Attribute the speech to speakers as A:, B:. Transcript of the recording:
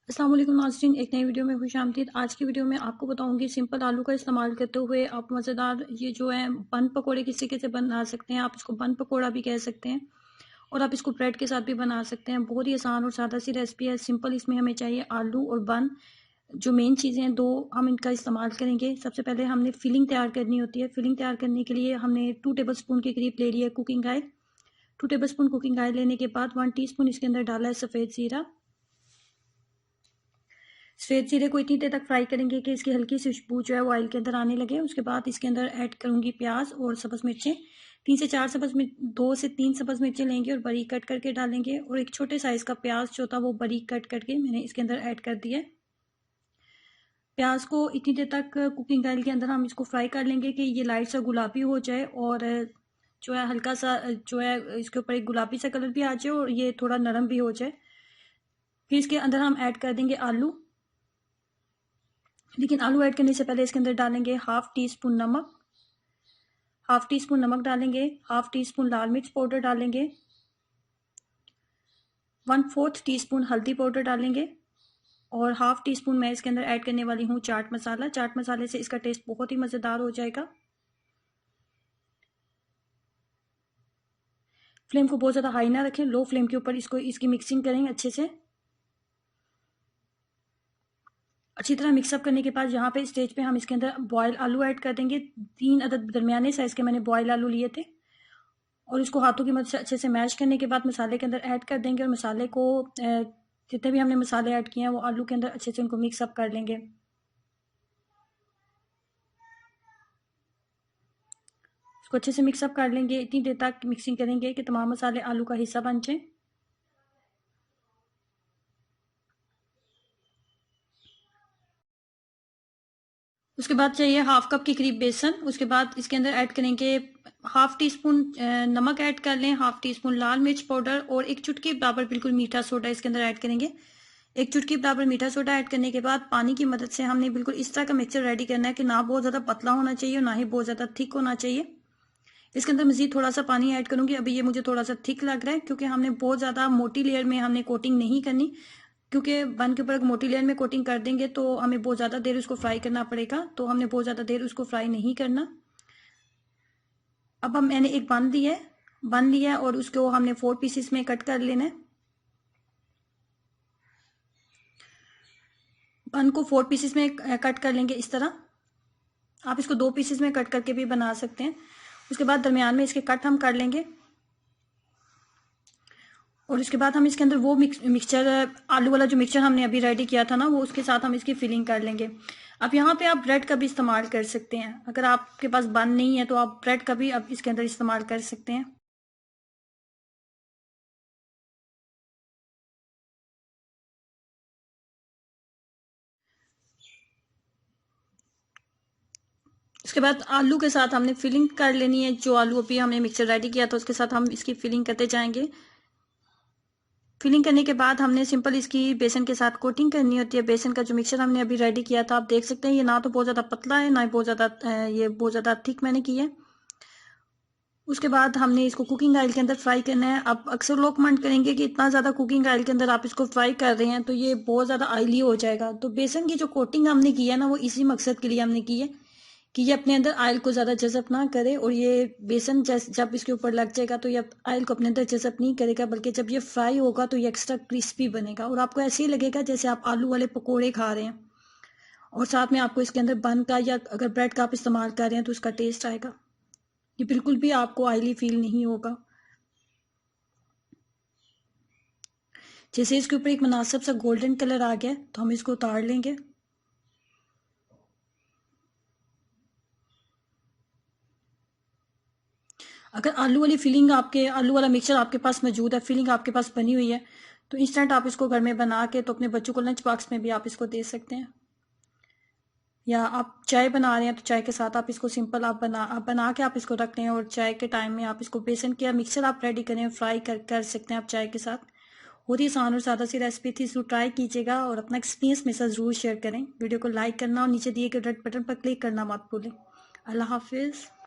A: अस्सलाम वालेकुम नाज़रीन, एक नई वीडियो में खुशामदीद। आज की वीडियो में आपको बताऊंगी सिंपल आलू का इस्तेमाल करते हुए आप मज़ेदार ये जो है बन पकोड़े किस तरीके से बना सकते हैं। आप इसको बन पकोड़ा भी कह सकते हैं और आप इसको ब्रेड के साथ भी बना सकते हैं। बहुत ही आसान और सादा सी रेसिपी है, सिंपल। इसमें हमें चाहिए आलू और बन, जो मेन चीज़ें हैं दो हम इनका इस्तेमाल करेंगे। सबसे पहले हमने फिलिंग तैयार करनी होती है। फिलिंग तैयार करने के लिए हमने 2 टेबल स्पून के करीब ले लिया cooking oil. 2 table spoon cooking oil लेने के बाद 1 टीस्पून इसके अंदर डाला है सफ़ेद ज़ीरा। सफ़ेद ज़ीरे को इतनी देर तक फ्राई करेंगे कि इसकी हल्की सी खुशबू जो है वो ऑयल के अंदर आने लगे। उसके बाद इसके अंदर ऐड करूँगी प्याज और सब्ज़ मिर्चें। 3 से 4 सब्ज़ मिर्च 2 से 3 सब्ज़ मिर्चें लेंगे और बारीक कट करके डालेंगे। और एक छोटे साइज़ का प्याज जो था वो बारीक कट करके मैंने इसके अंदर ऐड कर दिया है। प्याज को इतनी देर तक कुकिंग ऑयल के अंदर हम इसको फ्राई कर लेंगे कि ये लाइट सा गुलाबी हो जाए और जो है हल्का सा जो है इसके ऊपर एक गुलाबी सा कलर भी आ जाए और ये थोड़ा नरम भी हो जाए। फिर इसके अंदर हम ऐड कर देंगे आलू। लेकिन आलू ऐड करने से पहले इसके अंदर डालेंगे हाफ टी स्पून नमक। हाफ टी स्पून नमक डालेंगे, हाफ टी स्पून लाल मिर्च पाउडर डालेंगे, 1/4 टी स्पून हल्दी पाउडर डालेंगे और हाफ टी स्पून मैं इसके अंदर ऐड करने वाली हूँ चाट मसाला। चाट मसाले से इसका टेस्ट बहुत ही मज़ेदार हो जाएगा। फ्लेम को बहुत ज़्यादा हाई ना रखें, लो फ्लेम के ऊपर इसकी मिक्सिंग करें अच्छे से। अच्छी तरह मिक्सअप करने के बाद यहाँ पे स्टेज पे हम इसके अंदर बॉयल आलू ऐड कर देंगे। 3 अदद दरमियाने साइज़ के मैंने बॉयल आलू लिए थे और इसको हाथों की मदद से अच्छे से मैश करने के बाद मसाले के अंदर ऐड कर देंगे और मसाले को जितने भी हमने मसाले ऐड किए हैं वो आलू के अंदर अच्छे से उनको मिक्सअप कर लेंगे। इसको अच्छे से मिक्सअप कर लेंगे, इतनी देर तक मिक्सिंग करेंगे कि तमाम मसाले आलू का हिस्सा बन जाएं। उसके बाद चाहिए हाफ कप के करीब बेसन। उसके बाद इसके अंदर ऐड करेंगे हाफ टी स्पून नमक ऐड कर लें, हाफ टी स्पून लाल मिर्च पाउडर और एक चुटकी बराबर बिल्कुल मीठा सोडा इसके अंदर ऐड करेंगे। एक चुटकी बराबर मीठा सोडा ऐड करने के बाद पानी की मदद से हमने बिल्कुल इस तरह का मिक्सचर रेडी करना है कि ना बहुत ज़्यादा पतला होना चाहिए और ना ही बहुत ज़्यादा थिक होना चाहिए। इसके अंदर मज़ीद थोड़ा सा पानी ऐड करूँगी। अभी ये मुझे थोड़ा सा थिक लग रहा है क्योंकि हमने बहुत ज़्यादा मोटी लेयर में हमने कोटिंग नहीं करनी, क्योंकि बन के ऊपर मोटी लेयर में कोटिंग कर देंगे तो हमें बहुत ज़्यादा देर उसको फ्राई करना पड़ेगा, तो हमने बहुत ज़्यादा देर उसको फ्राई नहीं करना। अब हम मैंने एक बन लिया है और उसको हमने 4 पीसेस में कट कर लेना है। बन को 4 पीसेस में कट कर लेंगे इस तरह। आप इसको 2 पीसेस में कट करके भी बना सकते हैं। उसके बाद दरमियान में इसके कट हम कर लेंगे और उसके बाद हम इसके अंदर वो मिक्सचर आलू वाला जो मिक्सचर हमने अभी रेडी किया था ना, वो उसके साथ हम इसकी फिलिंग कर लेंगे। अब यहाँ पे आप ब्रेड का भी इस्तेमाल कर सकते हैं। अगर आपके पास बन नहीं है तो आप ब्रेड का भी अब इसके अंदर इस्तेमाल कर सकते हैं। उसके बाद आलू के साथ हमने फिलिंग कर लेनी है। जो आलू अभी हमने मिक्सचर रेडी किया था उसके साथ हम इसकी फिलिंग करते जाएंगे। फिलिंग करने के बाद हमने सिंपल इसकी बेसन के साथ कोटिंग करनी होती है। बेसन का जो मिक्सचर हमने अभी रेडी किया था, आप देख सकते हैं ये ना तो बहुत ज़्यादा पतला है, ना ही बहुत ज़्यादा ये बहुत ज़्यादा थिक मैंने की है। उसके बाद हमने इसको कुकिंग ऑयल के अंदर फ्राई करना है। अब अक्सर लोग कमेंट करेंगे कि इतना ज़्यादा कुकिंग ऑयल के अंदर आप इसको फ्राई कर रहे हैं तो ये बहुत ज़्यादा ऑयली हो जाएगा। तो बेसन की जो कोटिंग हमने की है ना, वो इसी मकसद के लिए हमने की है कि ये अपने अंदर ऑयल को ज़्यादा जज़ब ना करे और ये बेसन जब इसके ऊपर लग जाएगा तो ये ऑयल को अपने अंदर जज़ब नहीं करेगा, बल्कि जब ये फ्राई होगा तो ये एक्स्ट्रा क्रिस्पी बनेगा और आपको ऐसे ही लगेगा जैसे आप आलू वाले पकोड़े खा रहे हैं। और साथ में आपको इसके अंदर बन का या अगर ब्रेड का आप इस्तेमाल कर रहे हैं तो उसका टेस्ट आएगा। ये बिल्कुल भी आपको ऑयली फील नहीं होगा। जैसे इसके ऊपर एक मुनासिब सा गोल्डन कलर आ गया तो हम इसको उतार लेंगे। अगर आलू वाला मिक्सचर आपके पास मौजूद है, फिलिंग आपके पास बनी हुई है, तो इंस्टेंट आप इसको घर में बना के तो अपने बच्चों को लंच बॉक्स में भी आप इसको दे सकते हैं। या आप चाय बना रहे हैं तो चाय के साथ आप इसको सिंपल आप बना के आप इसको रख लें और चाय के टाइम में आप इसको बेसन के मिक्सचर आप रेडी करें, फ्राई कर सकते हैं आप चाय के साथ। बहुत ही आसान और सादा सी रेसिपी थी, इसको ट्राई कीजिएगा और अपना एक्सपीरियंस मेरे साथ ज़रूर शेयर करें। वीडियो को लाइक करना और नीचे दिए गए रेड बटन पर क्लिक करना मत भूलें। अल्लाह हाफिज़।